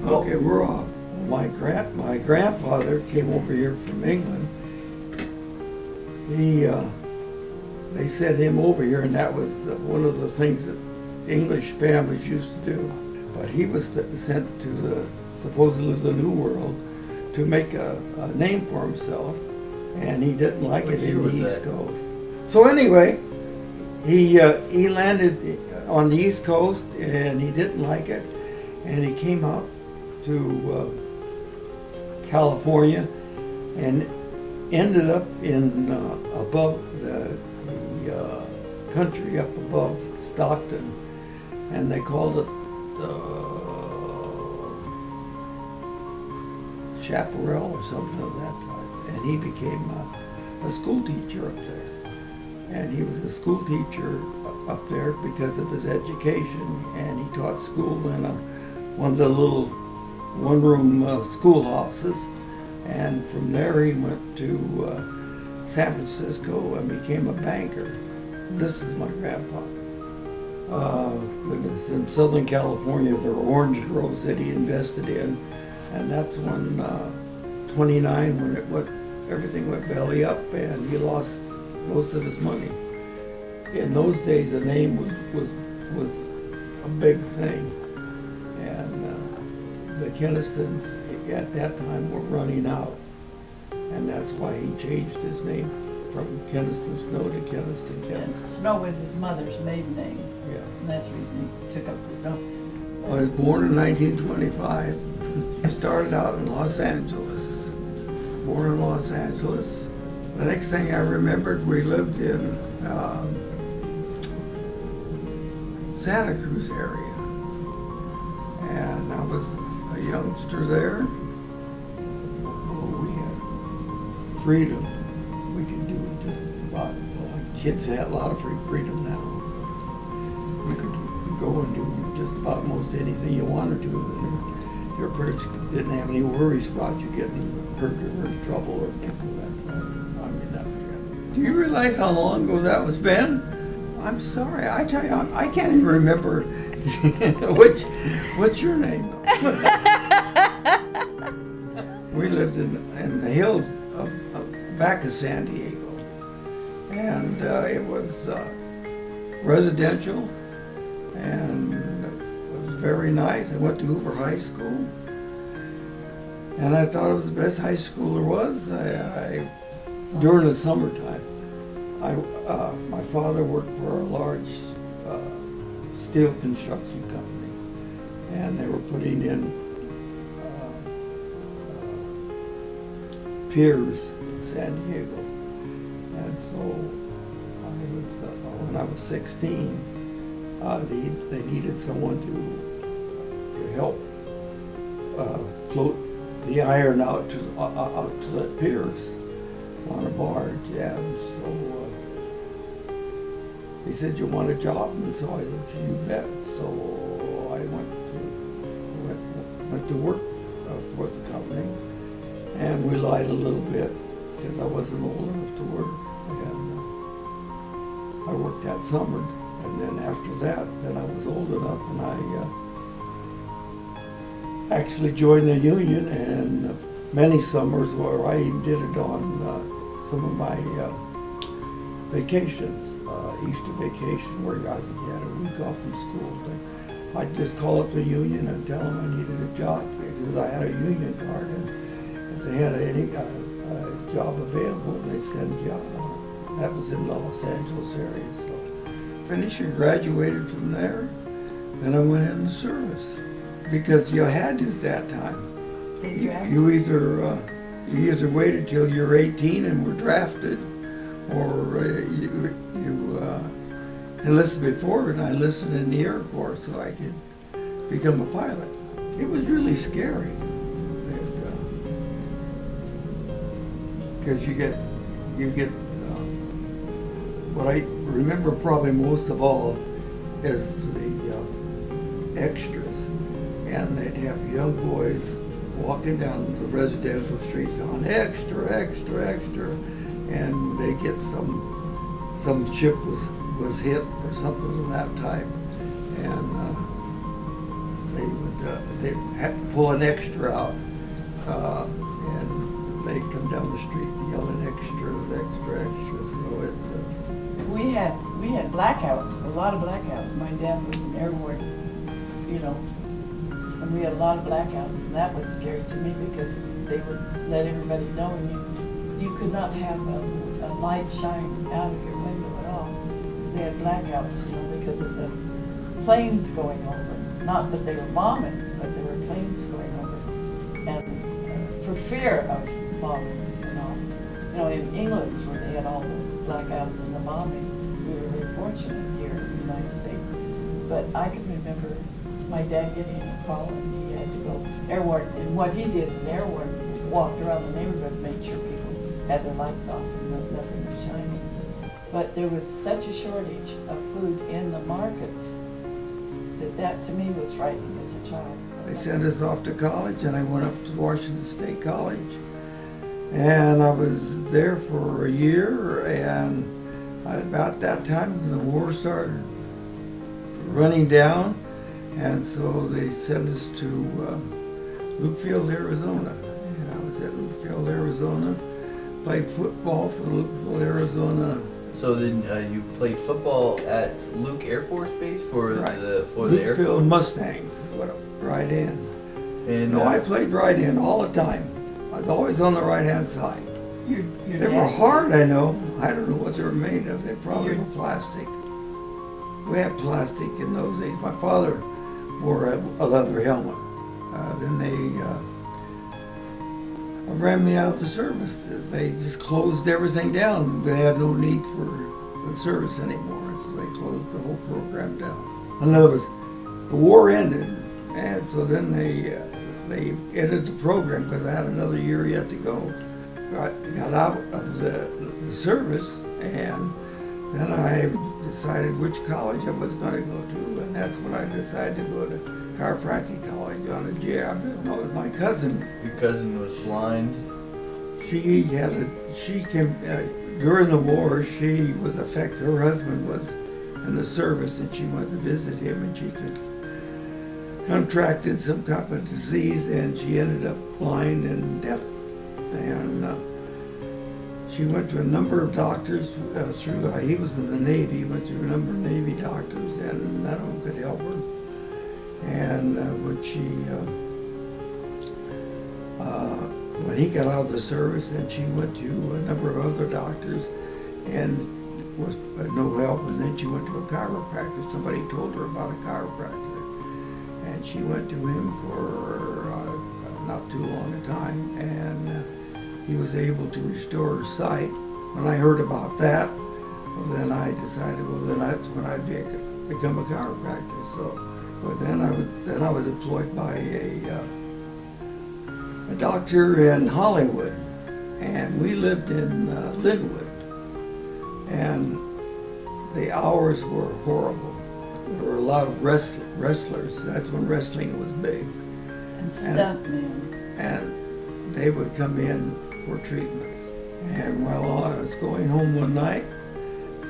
Okay, we're off. My grandfather came over here from England. They sent him over here, and that was one of the things that English families used to do. But he was sent to supposedly the New World to make a name for himself, and he didn't like it in the East Coast. So anyway, he landed on the East Coast, and he didn't like it, and he came out to California and ended up in above the country up above Stockton, and they called it Chaparral or something of that type. And he became a school teacher up there. And he was a school teacher up there because of his education, and he taught school in one of the little one-room schoolhouses. And from there he went to San Francisco and became a banker. This is my grandpa. Goodness, in Southern California, there were orange groves that he invested in, and that's when 29, when everything went belly up, and he lost most of his money. In those days, a name was a big thing, and the Kynastons at that time were running out, and that's why he changed his name from Kynaston Snow to Kynaston. And Snow was his mother's maiden name. Yeah. And that's the reason he took up the Snow. I was born in 1925. I started out in Los Angeles. Born in Los Angeles. The next thing I remembered, we lived in Santa Cruz area. And I was a youngster there. We had freedom. We could do just about, kids had a lot of freedom now. You could go and do just about most anything you wanted to. Your parents didn't have any worries about you getting hurt or in trouble or things of that type. I mean, do you realize how long ago that was been? I'm sorry, I tell you, I can't even remember what's your name? We lived in the hills back of San Diego, and it was residential, and it was very nice. I went to Hoover High School, and I thought it was the best high school there was. During the summertime, my father worked for a large steel construction company, and they were putting in piers in San Diego. And so when I was 16, they needed someone to help float the iron out to the piers on a barge. And so he said, "You want a job?" And so I said, "You bet." So I went to work for the company, and we lied a little bit because I wasn't old enough to work. And I worked that summer, and then after that, then I was old enough, and I actually joined the union, and many summers where I even did it on some of my vacations, Easter vacation, where I think you had a week off from school. I'd just call up the union and tell them I needed a job because I had a union card, and if they had any job available, they'd send a job on it. That was in the Los Angeles area. So finished and graduated from there. Then I went in the service because you had to at that time. You either waited till you're 18 and were drafted, or you enlisted before, and I enlisted in the Air Force so I could become a pilot. It was really scary. Because you get what I remember probably most of all is the extras, and they'd have young boys walking down the residential street going extra, extra, extra, and they get some ship was hit or something of that type, and they'd have to pull an extra out, and they'd come down the street yelling extras, extra, extras. So We had blackouts, a lot of blackouts. My dad was an air warden, you know, and we had a lot of blackouts, and that was scary to me because they would let everybody know, and you could not have a light shine out of your window at all. They had blackouts, you know, because of the planes going over. Not that they were bombing, but there were planes going over, and for fear of bombings and all. You know, in England, where they had all the blackouts and the bombing, we were very fortunate here in the United States. But I can remember my dad getting a call and he had to go air warden. And what he did as an air warden, walked around the neighborhood, made sure people had their lights off and nothing was shining. But there was such a shortage of food in the markets that to me was frightening as a child. they sent us off to college, and I went up to Washington State College, and I was there for a year. And about that time, the war started running down, and so they sent us to Lukeville, Arizona. And I was at Lukeville, Arizona, played football for Lukeville, Arizona. So then you played football at Luke Air Force Base for Right. the Air Force? Lukeville Mustangs is what right in. And No, I played right in all the time. I was always on the right-hand side. Your They were dad- hard, I know. I don't know what they were made of. They probably Your- were plastic. We had plastic in those days. My father wore a leather helmet. Then they ran me out of the service. They just closed everything down. They had no need for the service anymore, so they closed the whole program down. In other words, the war ended, and so then they ended the program because I had another year yet to go. Got out of the service, and then I decided which college I was going to go to, and that's when I decided to go to chiropractic college on a jab. No, it was my cousin. your cousin was blind. She came during the war. She was affected. Her husband was in the service, and she went to visit him, and she contracted some type of disease, and she ended up blind and deaf. And she went to a number of doctors he was in the Navy. Went to a number of Navy doctors, and none of them could help her. And when he got out of the service, then she went to a number of other doctors, and was no help. And then she went to a chiropractor. Somebody told her about a chiropractor, and she went to him for not too long a time, and he was able to restore her sight. When I heard about that, well, then I decided, well, then that's when I'd become a chiropractor. So, but then I was employed by a doctor in Hollywood, and we lived in Linwood, and the hours were horrible. There were a lot of wrestlers. That's when wrestling was big. And stuntmen. And they would come in for treatments. And while I was going home one night,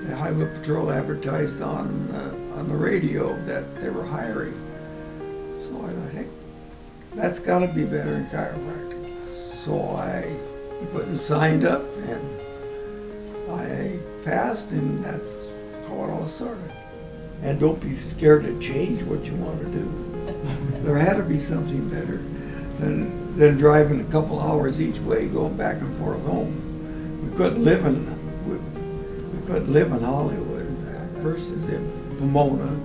the Highway Patrol advertised on the radio that they were hiring. So I thought, hey, that's got to be better in chiropractic. So I went and signed up, and I passed, and that's how it all started. And don't be scared to change what you want to do. There had to be something better than driving a couple hours each way, going back and forth home. We couldn't live in Hollywood. First it was in Pomona,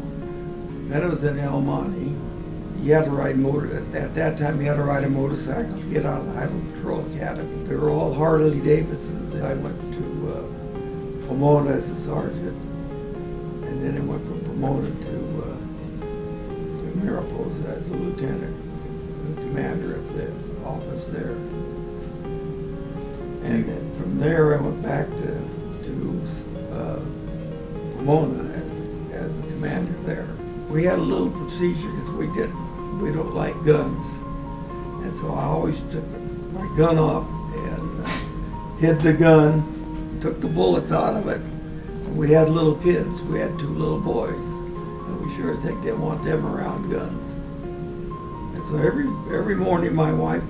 then it was in El Monte. You had to ride at that time you had to ride a motorcycle to get out of the Highway Patrol Academy. They were all Harley Davidsons. I went to Pomona as a sergeant, and then I went from Pomona to Mariposa as a lieutenant, the commander of the office there. And then from there I went back to Pomona as the commander there. We had a little procedure because we don't like guns, and so I always took my gun off and hid the gun, took the bullets out of it. And we had little kids. We had 2 little boys, and we sure as heck didn't want them around guns. And so every morning my wife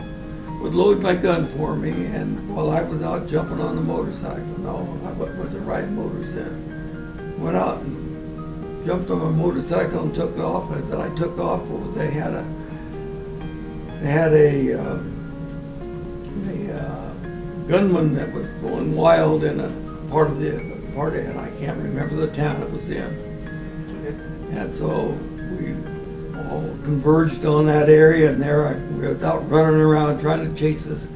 would load my gun for me, and while I was out jumping on the motorcycle, no, I wasn't riding motors then. Went out and jumped on my motorcycle and took off. As I took off, well, they had a gunman that was going wild in a part of, and I can't remember the town it was in. And so we all converged on that area, and there I was out running around trying to chase this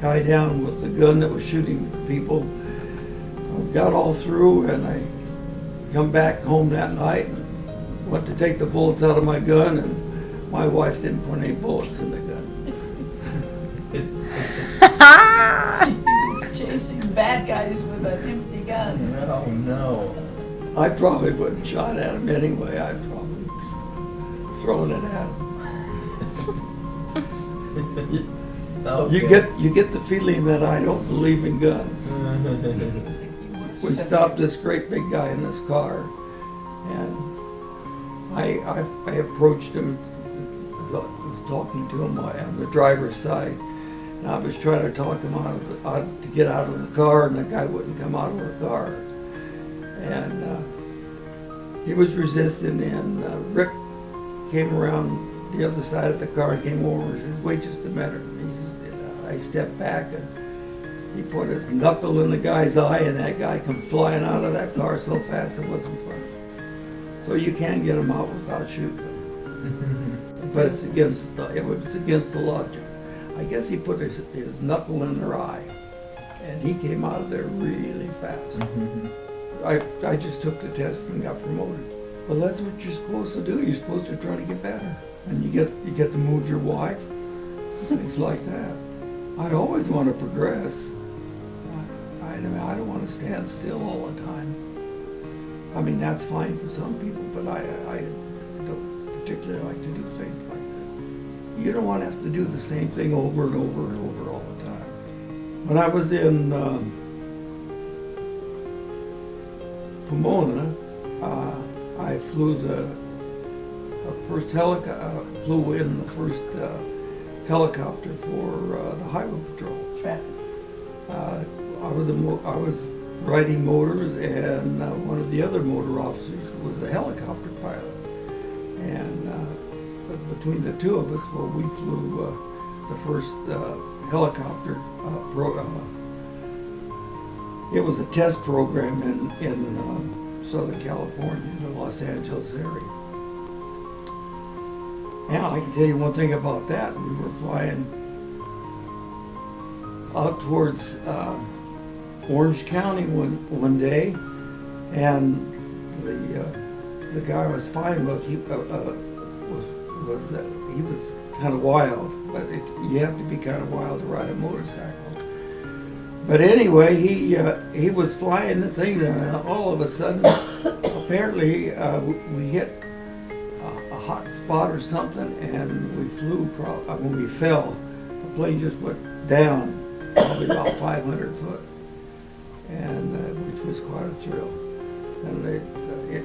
guy down with the gun that was shooting people. I got all through, and I come back home that night and went to take the bullets out of my gun, and my wife didn't put any bullets in the gun. He's chasing bad guys with an empty gun. No, no. I probably wouldn't shot at him anyway. I'd probably thrown it at him. Okay. You get the feeling that I don't believe in guns. We stopped this great big guy in this car, and I approached him. I was talking to him on the driver's side, and I was trying to talk him to get out of the car, and the guy wouldn't come out of the car. And he was resisting, and Rick came around the other side of the car and came over and said, "Wait just a minute." I stepped back, and he put his knuckle in the guy's eye, and that guy come flying out of that car so fast it wasn't funny. So you can get him out without shooting him. But it was against the logic. I guess he put his knuckle in their eye, and he came out of there really fast. I just took the test and got promoted. Well, that's what you're supposed to do. You're supposed to try to get better, and you get to move your wife, things like that. I always want to progress. I don't want to stand still all the time. I mean, that's fine for some people, but I don't particularly like to do things like that. You don't want to have to do the same thing over and over and over all the time. When I was in Pomona, I flew flew in the first helicopter for the Highway Patrol. Traffic. I was riding motors, and one of the other motor officers was a helicopter pilot. And between the two of us, well, we flew the first helicopter it was a test program in Southern California, in the Los Angeles area. And I can tell you one thing about that. We were flying out towards Orange County one day, and the guy I was flying with, he was kind of wild, but you have to be kind of wild to ride a motorcycle. But anyway, he was flying the thing, and all of a sudden, apparently we hit a hot spot or something, and we flew. When we fell, the plane just went down, probably about 500 foot, and which was quite a thrill. And it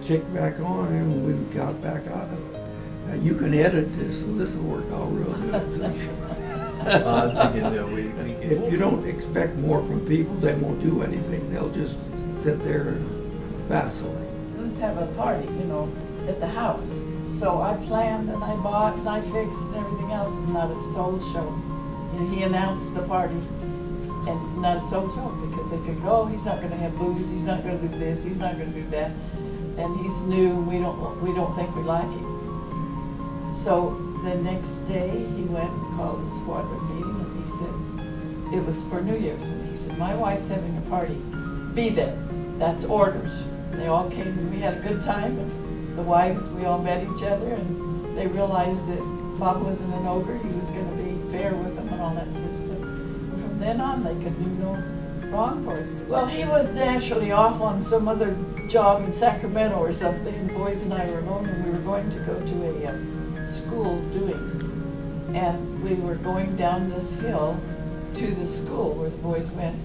kicked back on, and we got back out of it. Now you can edit this, so this will work out real good. So I'm thinking that we if you don't expect more from people, they won't do anything. They'll just sit there and vacillate. Let's have a party, at the house. So I planned and I bought and I fixed and everything else, and not a soul show. He announced the party, and not a soul show, because they figured, oh, he's not going to have booze, he's not going to do this, he's not going to do that, and he's new. We don't think we like him. So the next day he went and called a squadron meeting, and he said, it was for New Year's, and he said, my wife's having a party, be there, that's orders. And they all came, and we had a good time, and the wives, we all met each other, and they realized that Bob wasn't an ogre, he was going to be fair with them and all that sort of stuff. And from then on, they could do no wrong for us. Well, he was naturally off on some other job in Sacramento or something, and the boys and I were alone, and we were going to go to a school doings. And we were going down this hill to the school where the boys went,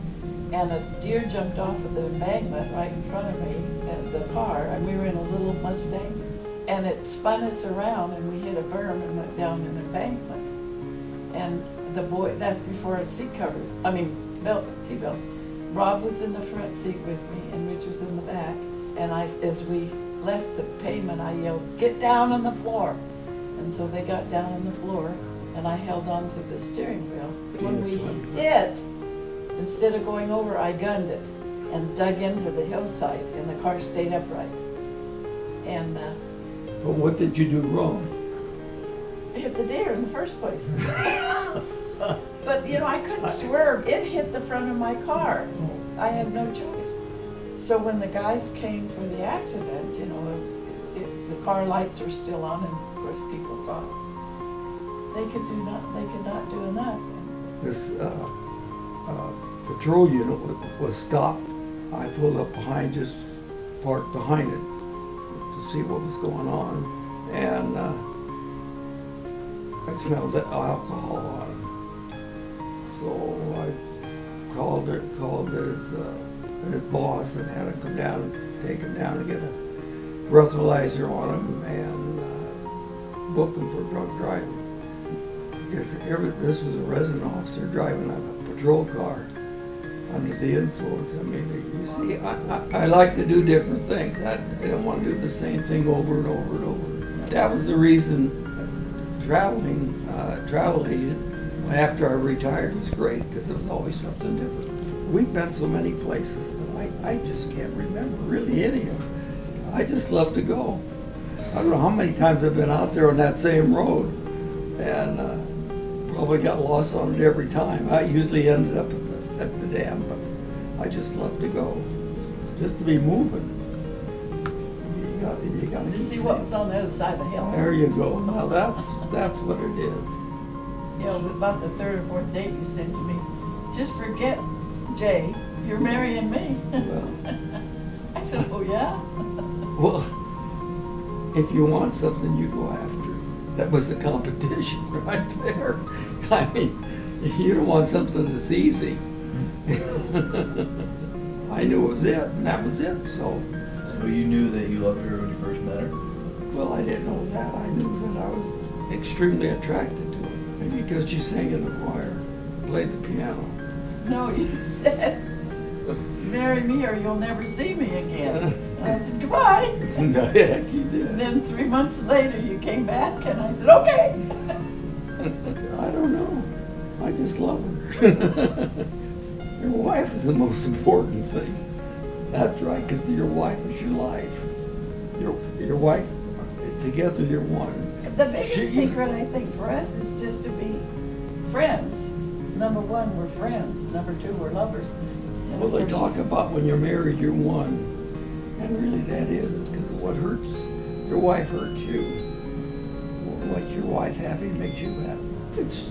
and a deer jumped off of the embankment right in front of me, and the car, and we were in a little Mustang, and it spun us around, and we hit a berm and went down an embankment. And the boy, that's before our seat seat belts. Rob was in the front seat with me, and Rich was in the back. And as we left the pavement, I yelled, "Get down on the floor!" And so they got down on the floor, and I held on to the steering wheel. When we hit, instead of going over, I gunned it and dug into the hillside, and the car stayed upright. And But what did you do wrong? hit the deer in the first place. But I couldn't swerve. It hit the front of my car. I had no choice. So when the guys came for the accident, the car lights were still on, and of course people saw it. They could not do enough. This patrol unit was stopped. I pulled up behind, just parked behind it to see what was going on, and I smelled that alcohol on him. So I called his boss and had him come down and take him down and get a breathalyzer on him and book him for drunk driving. Because this was a resident officer driving a patrol car under the influence. I mean, you see, I like to do different things. I don't want to do the same thing over and over and over. That was the reason travel agent after I retired was great, because it was always something different. We've been so many places that I just can't remember really any of them. I just love to go. I don't know how many times I've been out there on that same road, and probably got lost on it every time. I usually ended up at the dam, but I just love to go, just to be moving. You got To see what was on the other side of the hill. There you go. Now that's what it is. About the third or fourth date, you said to me, "Just forget, Jay, you're marrying me." Well, I said, "Oh yeah." well, if you want something, you go after it. That was the competition right there. I mean, you don't want something that's easy. I knew it was it, and that was it. So you knew that you loved her when you first met her? well, I didn't know that. I knew that I was extremely attracted to her. Maybe because she sang in the choir, played the piano. No, you said, "Marry me or you'll never see me again." And I said, "Goodbye." No, heck, you And did. then 3 months later, you came back, and I said, "Okay." I don't know. I just love her. Your wife is the most important thing. That's right, because your wife is your life. Your wife, together you're one. The biggest secret, I think, for us is just to be friends. Number one, we're friends. Number two, we're lovers. And Well, of they course, talk about when you're married, you're one. And really that is, because what hurts, your wife hurts you. What makes your wife happy makes you happy. It's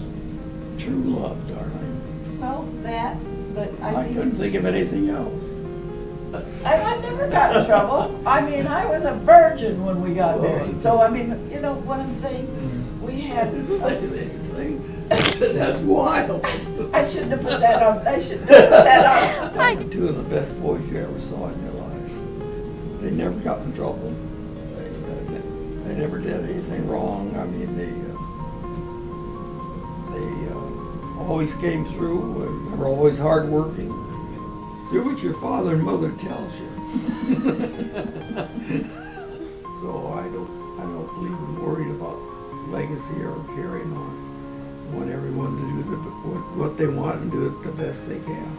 true love, darling. Well, that, but I I think couldn't it's think of just- anything else. I never got in trouble. I mean, I was a virgin when we got Well, married. So, I mean, you know what I'm saying? We I had, didn't say anything. That's wild. I shouldn't have put that on. I shouldn't have put that on. Two of the best boys you ever saw in your life. They never got in trouble. They never did anything wrong. I mean, they always came through. And they were always hardworking. Do what your father and mother tells you. So I don't believe in worried about legacy or carrying on. I want everyone to do what they want and do it the best they can.